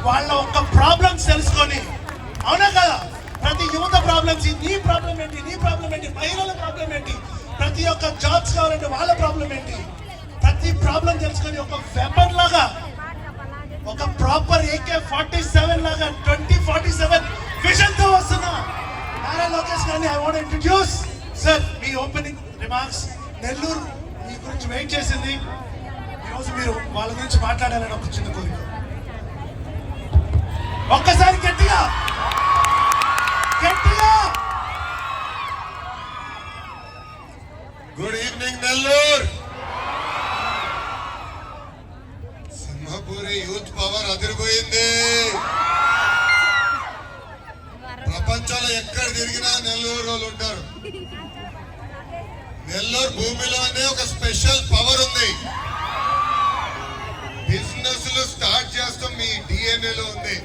వాళ్ళ ఒక్క ప్రాబ్లమ్స్ తెలుసుకొని, అవునా కదా, ప్రతి యువత ప్రాబ్లమ్స్, నీ ప్రాబ్లం ఏంటి, నీ ప్రాబ్లం ఏంటి, మహిళల ప్రాబ్లం ఏంటి, ప్రతి ఒక్క జాబ్స్ కావాలంటే వాళ్ళ ప్రాబ్లం ఏంటి, ప్రతి ప్రాబ్లం తెలుసుకొని ఒక వెపన్ లాగా, ఒక ప్రాపర్ AK-47 లాగా 2047 విజన్ తో వస్తున్నా నారా లోకేష్ గారిని ఐ వాంట్ ఇంట్రడ్యూస్. సార్, మీ ఓపెనింగ్ రిమార్క్స్. నెల్లూరు మీ గురించి వెయిట్ చేసింది. ఈరోజు మీరు వాళ్ళ గురించి మాట్లాడాలని ఒక చిన్న కోరిక. ఒక్కసారి గట్టిగా గట్టిగా. Good evening Nellore. Simhapuri youth power అదిరిపోయింది. ప్రపంచంలో ఎక్కడ తిరిగినా నెల్లూరు వాళ్ళు ఉంటారు. నెల్లూరు భూమిలోనే ఒక స్పెషల్ పవర్ ఉంది. బిజినెస్ స్టార్ట్ చేస్తాం మీ డిఎన్ఏలో ఉంది.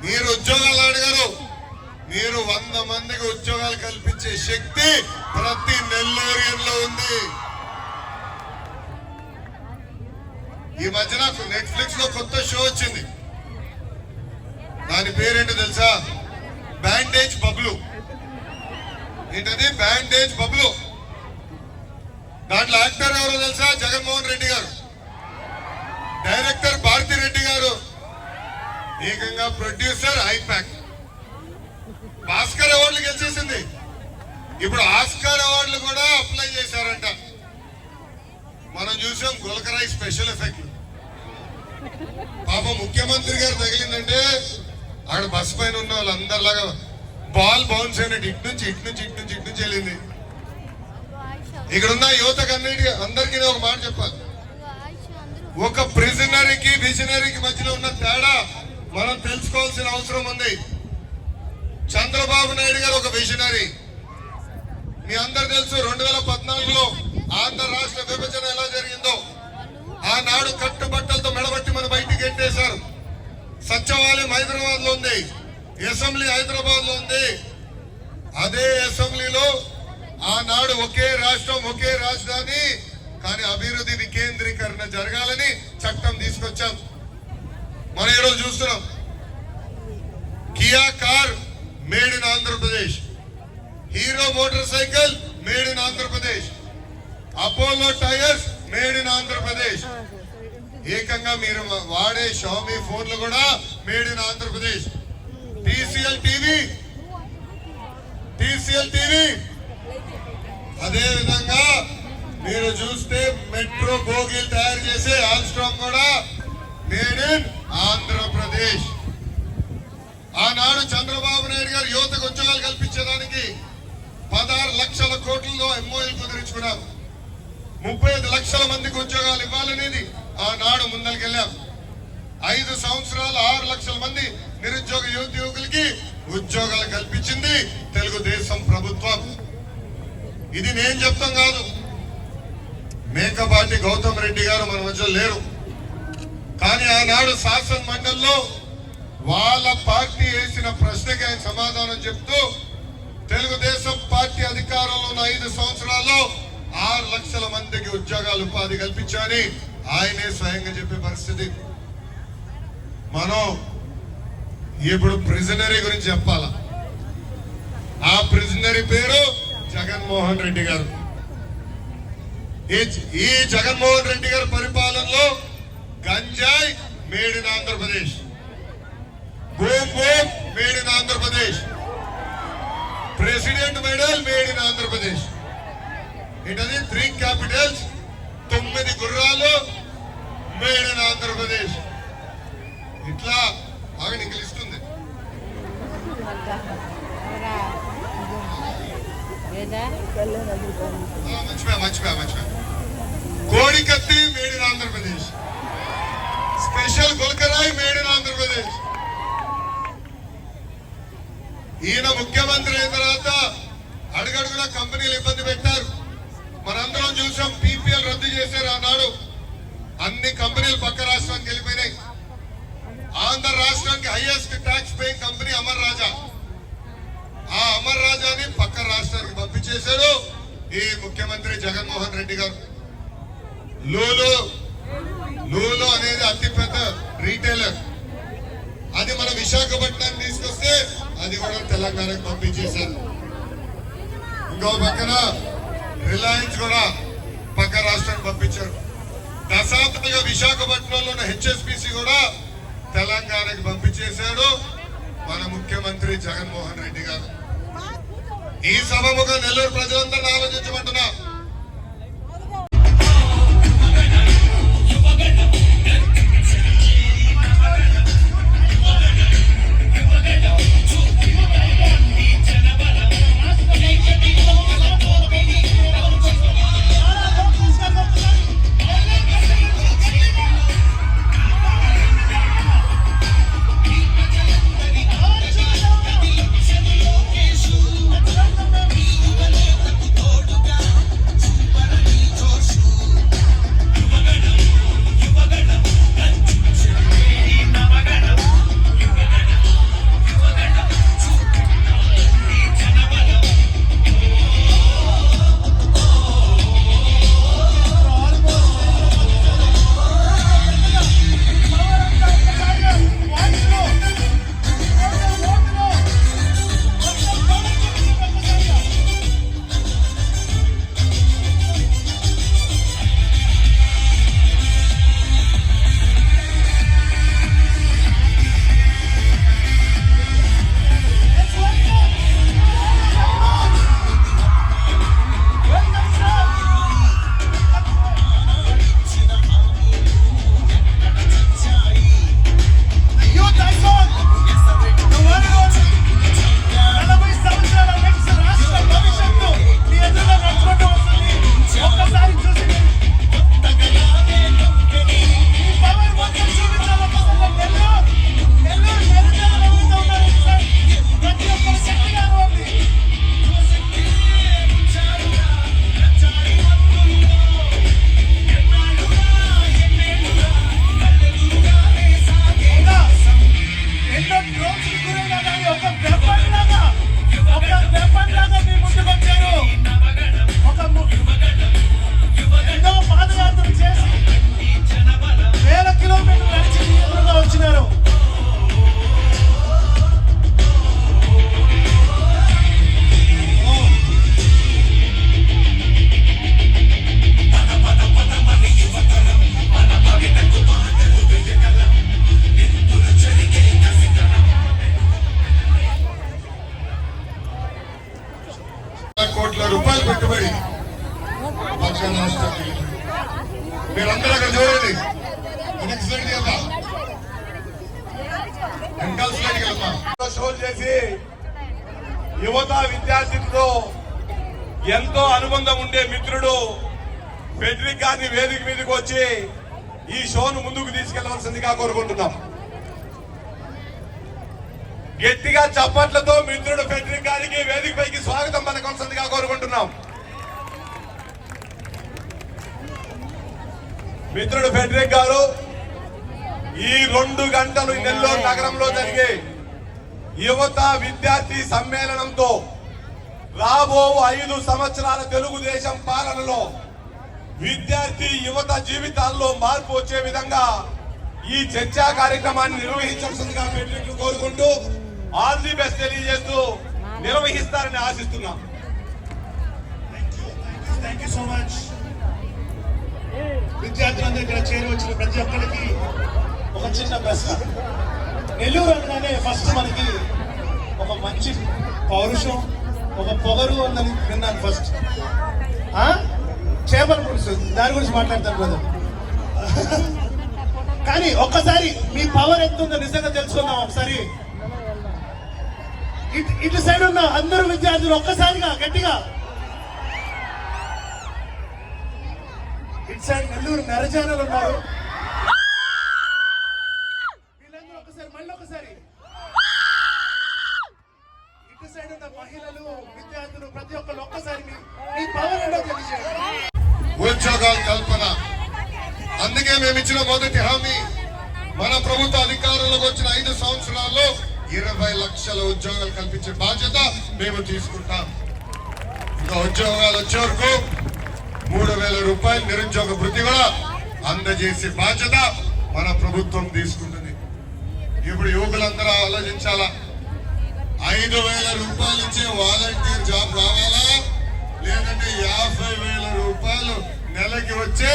మీరు ఉద్యోగాలు అడిగారు, మీరు 100 మందికి ఉద్యోగాలు కల్పించే శక్తి ప్రతి నెల్లూరియన్లో ఉంది. ఈ మధ్య నాకు నెట్ఫ్లిక్స్ లో కొత్త షో వచ్చింది. దాని పేరేంటో తెలుసా? బ్యాండేజ్ బబ్లు. ఏంటది? బ్యాండేజ్ బబ్లు. దాంట్లో యాక్టర్ ఎవరో తెలుసా? జగన్మోహన్ రెడ్డి గారు. డైరెక్టర్ భారతి రెడ్డి గారు. ఏకంగా ప్రొడ్యూసర్ ఐపాక్. భాస్కర్ అవార్డులు గెలిచేసింది. ఇప్పుడు ఆస్కార్ అవార్డులు కూడా అప్లై చేశారంట. మనం చూసాం గులకరాయి స్పెషల్ ఎఫెక్ట్. పాప ముఖ్యమంత్రి గారు తగిలిందంటే అక్కడ బస్ పైన ఉన్న వాళ్ళందరిలాగా బాల్ బౌన్స్ అయినట్టు ఇటు నుంచి వెళ్ళింది. ఇక్కడ ఉన్న యువతకు అందరికీ ఒక మాట చెప్పాలి. ఒక ప్రిజనరీకి విజనరీకి మధ్యలో ఉన్న తేడా మనం తెలుసుకోవాల్సిన అవసరం ఉంది. చంద్రబాబు నాయుడు గారు ఒక విజనరీ. మీ అందరు తెలుసు 2014లో ఆంధ్ర రాష్ట్ర విభజన ఎలా జరిగిందో. ఆనాడు కట్టుబట్టలతో మెడబట్టి మన బయటికి ఎట్టేశారు. సచివాలయం హైదరాబాద్ లో ఉంది, అసెంబ్లీ హైదరాబాద్ లో ఉంది. అదే అసెంబ్లీలో ఆనాడు ఒకే రాష్ట్రం ఒకే రాజధాని, కానీ అభివృద్ధి వికేంద్రీకరణ జరగాలని చట్టం తీసుకొచ్చాం. మనం ఈరోజు చూస్తున్నాం. Kia car made in Andhra Pradesh, hero motor cycle made in Andhra Pradesh, Apollo tyres made in Andhra Pradesh. ఏకంగా మీరు వాడే షామీ ఫోన్లు కూడా made in Andhra Pradesh. TCL TV అదే విధంగా మీరు చూస్తే మెట్రో బోగీలు తయారు చేసే ఆల్స్ట్రామ్ కూడా మేడ్ ఇన్ ఆంధ్రప్రదేశ్. ఆనాడు చంద్రబాబు నాయుడు గారు యువతకు ఉద్యోగాలు కల్పించడానికి 16 లక్షల కోట్లలో ఎంఓఎల్ కుదిరించుకున్నారు. 35 లక్షల మందికి ఉద్యోగాలు ఇవ్వాలనేది ఆనాడు ముందరికెళ్ళాం. 5 సంవత్సరాలు 6 లక్షల మంది నిరుద్యోగ యువకులకి ఉద్యోగాలు కల్పించింది తెలుగుదేశం ప్రభుత్వం. ఇది నేను చెప్తాం కాదు. మేకపాటి గౌతమ్ రెడ్డి గారు మన మధ్యలో లేరు, కానీ ఆనాడు శాసన మండలిలో వాళ్ళ పార్టీ వేసిన ప్రశ్నకి ఆయన సమాధానం చెప్తూ తెలుగుదేశం పార్టీ అధికారంలో ఉన్న 5 సంవత్సరాల్లో 6 లక్షల మందికి ఉద్యోగాలు ఉపాధి కల్పించాలని ఆయనే స్వయంగా చెప్పే పరిస్థితి. మనం ఇప్పుడు ప్రిజనరీ గురించి చెప్పాలా. ఆ ప్రిజనరీ పేరు జగన్మోహన్ రెడ్డి గారు. ఈ జగన్మోహన్ రెడ్డి గారి పరిపాలనలో గంజాయి made in Andhra Pradesh, boom boom made in Andhra Pradesh, president medal made in Andhra Pradesh. ఏంటది? 3 క్యాపిటల్స్, 9 గుర్రాలు మేడ్ ఇన్ ఆంధ్రప్రదేశ్. ఇట్లా బాగా నీకు లిస్ట్ ఉంది. మర్చిపోయా. కోడికత్తి మేడ్ ఇన్ ఆంధ్రప్రదేశ్, స్పెషల్ గుల్కరాయి మేడ్ ఇన్ ఆంధ్రప్రదేశ్. ఈయన ముఖ్యమంత్రి అయిన తర్వాత అడుగడుగున కంపెనీలు ఇబ్బంది పెట్టారు. మనందరం చూసాం. పీపీఎల్ రద్దు చేశారు ఆనాడు. అన్ని కంపెనీలు పక్క రాష్ట్రానికి వెళ్ళిపోయినాయి. ఆంధ్ర రాష్ట్రానికి highest tax paying company Amar Raja. ఆ అమర్ రాజాని పక్క రాష్ట్రానికి పంపించేశారు ఈ ముఖ్యమంత్రి జగన్మోహన్ రెడ్డి గారు. లూలు అనేది అతిపెద్ద రీటైల్ అది కూడా తెలంగాణకు పంపించేశారు. ఇంకో పక్కన రిలయన్స్ కూడా పక్క రాష్ట్రానికి పంపించారు. దశాబ్దంగా విశాఖపట్నంలో ఉన్న హెచ్ఎస్పిసి కూడా తెలంగాణకి పంపించేశాడు మన ముఖ్యమంత్రి జగన్మోహన్ రెడ్డి గారు. ఈ సభముగా నెల్లూరు ప్రజలందరినీ ఆలోచించమంటున్నా. కోట్ల రూపాయలు పెట్టుబడి పక్క రాష్ట్రానికి. మీరందరూ అక్కడ చూడండి. షోలు చేసి యువత విద్యార్థులతో ఎంతో అనుబంధం ఉండే మిత్రుడు ఫెడ్రిక్ గారిని వేదిక మీదకి వచ్చి ఈ షోను ముందుకు తీసుకెళ్లవలసిందిగా కోరుకుంటున్నాం. గట్టిగా చప్పట్లతో మిత్రుడు ఫెడ్రిక్ గారికి వేదికపైకి స్వాగతం పలకవలసిందిగా కోరుకుంటున్నాం. మిత్రుడు ఫెడ్రిక్ గారు ఈ 2 గంటలు నెల్లూరు నగరంలో జరిగే యువత విద్యార్థి సమ్మేళనంతో రాబో 5 సంవత్సరాల తెలుగుదేశం పాలనలో విద్యార్థి యువత జీవితాల్లో మార్పు వచ్చే విధంగా ఈ చర్చా కార్యక్రమాన్ని నిర్వహించాల్సిందిగా ఫెడ్రిక్ కోరుకుంటూ ఆల్ ది బెస్ట్ తెలియజేస్తూ నిర్వహిస్తారని ఆశిస్తున్నాం. Thank you so much. విద్యార్థులందరూ ఇక్కడ చేరవచ్చిన ప్రతి ఒక్కరికి ఒక చిన్న ప్రశ్న. నెల్లూరు అనగానే ఫస్ట్ మనకి ఒక మంచి పౌరుషం, ఒక పొగరు ఉందని విన్నాను ఫస్ట్. చేపల పులుసు దాని గురించి మాట్లాడతాను బ్రదర్. కానీ ఒక్కసారి మీ పవర్ ఎంత ఉందో నిజంగా తెలుసుకుందాం. ఒకసారి ఇటు సైడ్ ఉన్న అందరూ విద్యార్థులు ఒక్కసారిగా గట్టిగా. ఇటు సైడ్ నెల్లూరు నెరజానలు ఉన్నారు. వీళ్ళందరూ ఒకసారి మళ్ళీ ఒకసారి. ఇటు సైడ్ ఉన్న మహిళలు విద్యార్థులు ప్రతి ఒక్కరు ఒక్కసారి మీ పవర్ ఏంటో తెలియజేయండి. ఉద్యోగాల కల్పన. అందుకే మేము ఇచ్చిన మొదటి హామీ మన ప్రభుత్వ అధికారంలోకి వచ్చిన 5 సంవత్సరాల్లో 20 లక్షల ఉద్యోగాలు కల్పించే బాధ్యత మేము తీసుకుంటాం. ఇంకా ఉద్యోగాలు వచ్చే వరకు 3,000 రూపాయలు నిరుద్యోగ వృత్తి కూడా అందజేసే బాధ్యత మన ప్రభుత్వం తీసుకుంటుంది. ఇప్పుడు యువకులందరూ ఆలోచించాలా. 5,000 రూపాయలు ఇచ్చే వాలంటీర్ జాబ్ కావాలా, లేదంటే 50,000 రూపాయలు నెలకి వచ్చే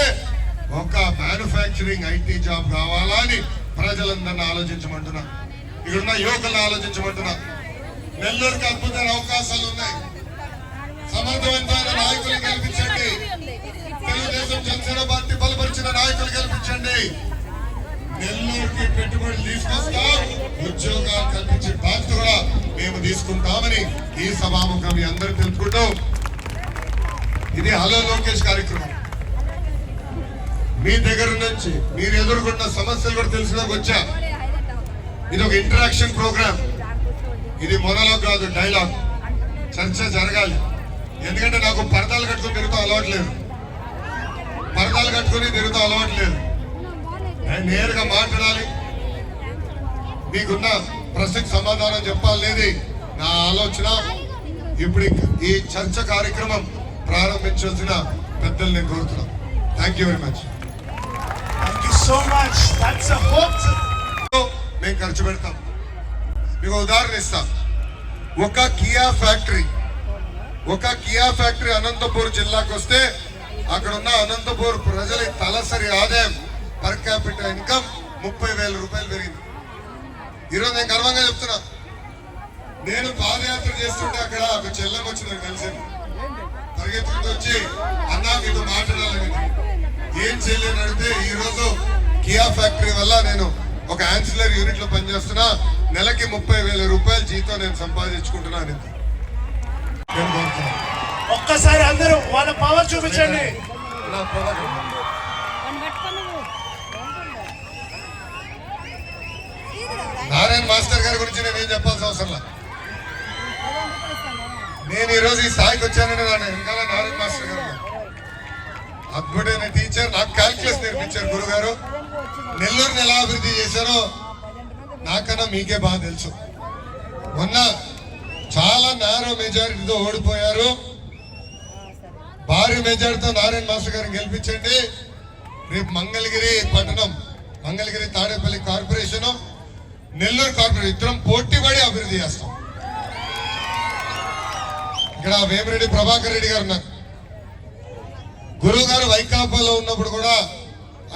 ఒక మ్యానుఫ్యాక్చరింగ్ ఐటీ జాబ్ కావాలా అని ప్రజలందరినీ ఆలోచించమంటున్నా. ఇక్కడున్న యువకులను ఆలోచించమంటున్నా. నెల్లూరుకి అద్భుతమైన అవకాశాలు ఉన్నాయి. సమర్థవంతమైన నాయకులు గెలిపించండి. తెలుగుదేశం జనసేన పార్టీ బలపరిచిన నాయకులు గెలిపించండి. నెల్లూరుకి పెట్టుబడులు తీసుకొస్తాం, ఉద్యోగాలు కల్పించే బాధ్యత కూడా మేము తీసుకుంటామని ఈ సభాముఖం మీ అందరూ తెలుపుకుంటూ, ఇది హలో లోకేష్ కార్యక్రమం. మీ దగ్గర నుంచి మీరు ఎదుర్కొన్న సమస్యలు కూడా తెలుసులోకి వచ్చా. ఇది ఒక ఇంటరాక్షన్ ప్రోగ్రామ్. ఇది మొనలాగ్ కాదు, డైలాగ్. చర్చ జరగాలి. ఎందుకంటే నాకు పరదాలు కట్టుకుని తిరుగుతూ అలవాట్లేదు. పరదాలు కట్టుకుని తిరుగుతూ అలవాట్లేదు. నేను నేరుగా మాట్లాడాలి, మీకున్న ప్రశ్నకు సమాధానం చెప్పాలనేది నా ఆలోచన. ఇప్పుడు ఈ చర్చ కార్యక్రమం ప్రారంభించాల్సిన పెద్దలు నేను కోరుతున్నాను. Thank you very much. Thank you so much. That's a hope. మేము ఖర్చు పెడతాం. మీకు ఉదాహరణ ఇస్తా. ఒక కియా ఫ్యాక్టరీ అనంతపూర్ జిల్లాకు వస్తే అక్కడ ఉన్న అనంతపూర్ ప్రజల తలసరి ఆదాయం పర్ క్యాపిటల్ ఇన్కమ్ 30,000 రూపాయలు పెరిగింది. ఈరోజు నేను గర్వంగా చెప్తున్నా. నేను పాదయాత్ర చేస్తుంటే అక్కడ ఒక చెల్లెం వచ్చి నాకు కలిసింది. పరిగెత్తుకుంటూ వచ్చి, అన్నా మీతో మాట్లాడాలని. ఏం చేయలేని అడిగితే, ఈ రోజు కియా ఫ్యాక్టరీ వల్ల నేను ఒక యాన్సిలరీ యూనిట్ లో పనిచేస్తున్నా, నెలకి 30,000 రూపాయలు జీతం నేను సంపాదించుకుంటున్నాను. ఒక్కసారి అందరూ వాళ్ళ పవర్ చూపించండి. నారాయణ మాస్టర్ గారి గురించి నేనేం చెప్పాల్సిన అవసరం లేదు. నేను ఈ రోజు ఈ స్థాయికి వచ్చానని నా వెనకాల నారాయణ మాస్టర్ గారు అద్భుతమైన టీచర్. నాకు క్యాల్కులస్ నేర్పించారు గురుగారు. నెల్లూరుని ఎలా అభివృద్ధి చేశారో నాకన్నా మీకే బాగా తెలుసు. మొన్న చాలా నారో మెజారిటీతో ఓడిపోయారు. భారీ మెజారిటీతో నారాయణ మాస్టర్ గారిని గెలిపించండి. రేపు మంగళగిరి పట్టణం, మంగళగిరి తాడేపల్లి కార్పొరేషన్, నెల్లూరు కార్పొరేషన్ ఇద్దరం పోటీ పడి అభివృద్ధి చేస్తాం. ఇక్కడ వేమిరెడ్డి ప్రభాకర్ రెడ్డి గారు ఉన్నారు. గురువు గారు వైకాపాలో ఉన్నప్పుడు కూడా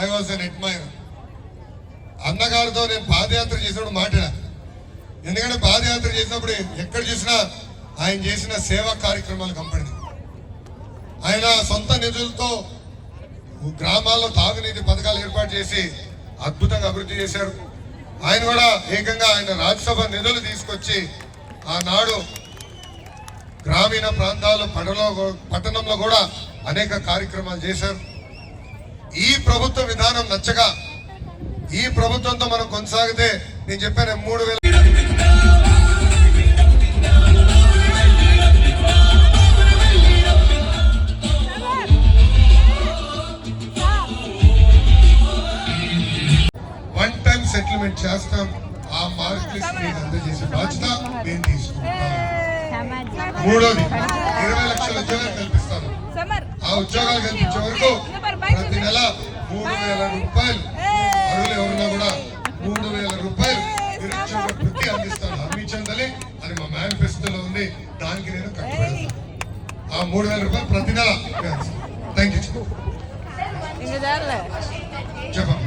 ఐ వాజ్ అన్ అడ్మైరర్. అన్నగారితో నేను పాదయాత్ర చేసినప్పుడు మాట్లాడా. ఎందుకంటే పాదయాత్ర చేసినప్పుడు ఎక్కడ చూసినా ఆయన చేసిన సేవా కార్యక్రమాలు కంపడింది. ఆయన సొంత నిధులతో గ్రామాల్లో తాగునీటి పథకాలు ఏర్పాటు చేసి అద్భుతంగా అభివృద్ధి చేశారు. ఆయన కూడా ఏకంగా ఆయన రాజ్యసభ నిధులు తీసుకొచ్చి ఆనాడు గ్రామీణ ప్రాంతాలు పట్టణంలో కూడా అనేక కార్యక్రమాలు చేశారు. ఈ ప్రభుత్వ విధానం నచ్చగా ఈ ప్రభుత్వంతో మనం కొనసాగితే నేను చెప్పాను 3,000 వన్ టైం సెటిల్మెంట్ చేస్తాం. ఆ మార్క్ లిస్ట్ మీకు అందజేసే బాధ్యత నేను తీసుకుంటాను. మూడోది 20 లక్షల ఉద్యోగాలు కల్పిస్తాను. ఆ ఉద్యోగాలు కల్పించే వరకు ప్రతి నెల 3,000 రూపాయలు, అరువులు ఎవరున్నా కూడా 3,000 రూపాయలు నిరుద్యోగ వృత్తి అందిస్తాను. అందించండి అని మా మేనిఫెస్టోలో ఉంది. దానికి నేను కట్టుబడి ఆ 3,000 రూపాయలు ప్రతి నెల. Thank you. చెప్పండి.